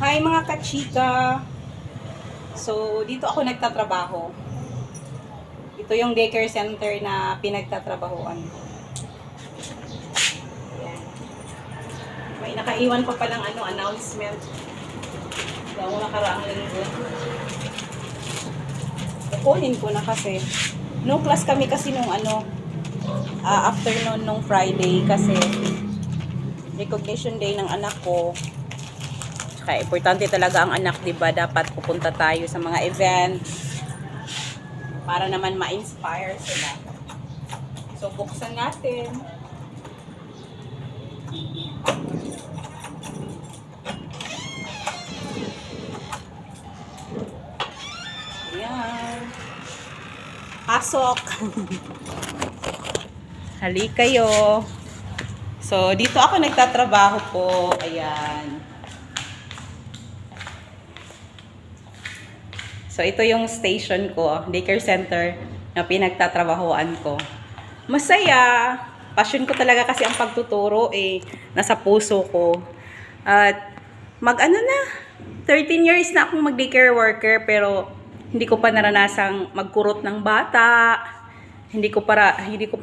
Hi mga kachika! So, dito ako nagtatrabaho. Ito yung daycare center na pinagtatrabahoan ko. Ayan. May nakaiwan pa palang announcement. Daw nakaraang linggo. Kukunin ko na kasi. No class kami kasi nung afternoon nung Friday kasi recognition day ng anak ko. Kaya importante talaga ang anak, 'di ba? Dapat pupunta tayo sa mga events para naman ma-inspire sila. So buksan natin. Ayan. Pasok. Hali kayo. So dito ako nagtatrabaho po. Ayan. So, ito yung station ko, daycare center na pinagtatrabahoan ko. Masaya. Passion ko talaga kasi ang pagtuturo nasa puso ko. At 13 years na akong mag-daycare worker pero hindi ko pa naranasang magkurot ng bata. Hindi ko pa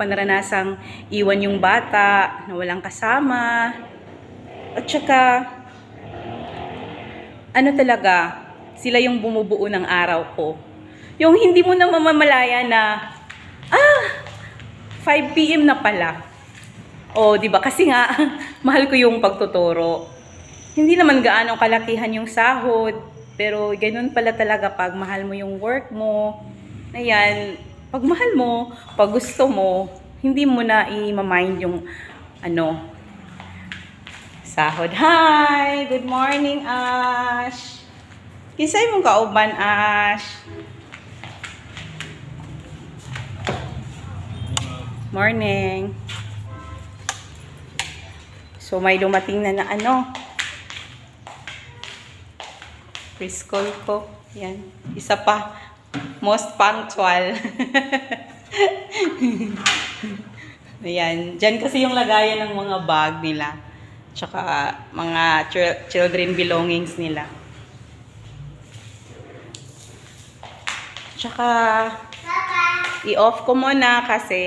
naranasang iwan yung bata na walang kasama. At saka talaga, sila yung bumubuo ng araw ko. Yung hindi mo na mamamalaya na, 5 PM na pala. O, di ba? Kasi nga, mahal ko yung pagtuturo. Hindi naman gaano kalakihan yung sahod. Pero, ganun pala talaga pag mahal mo yung work mo. Ayan, pag mahal mo, pag gusto mo, hindi mo na i-mind yung, sahod. Hi! Good morning, Ash! Kisay mong kauban, Ash. Morning. So, may dumating na preschool ko. Yan. Isa pa. Most punctual. Ayan. Diyan kasi yung lagayan ng mga bag nila. Tsaka mga children belongings nila. Tsaka, i-off ko muna kasi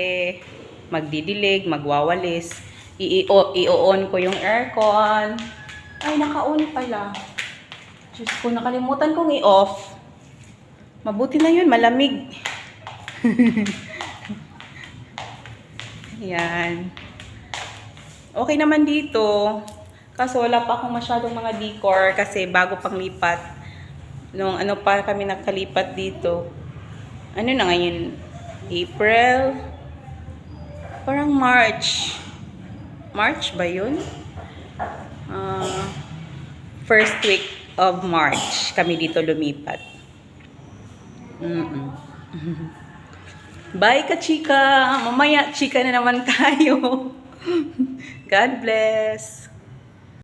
magdidilig, magwawalis. I-on ko yung aircon. Ay, naka-on pala. Diyos ko, nakalimutan kong i-off. Mabuti na yun, malamig. Yan. Okay naman dito. Kaso wala pa akong masyadong mga decor kasi bago pang lipat. Nung pa kami nakalipat dito. Ano na ngayon? April? Parang March. March ba yun? First week of March kami dito lumipat. Bye ka, chika! Mamaya, chika na naman tayo. God bless!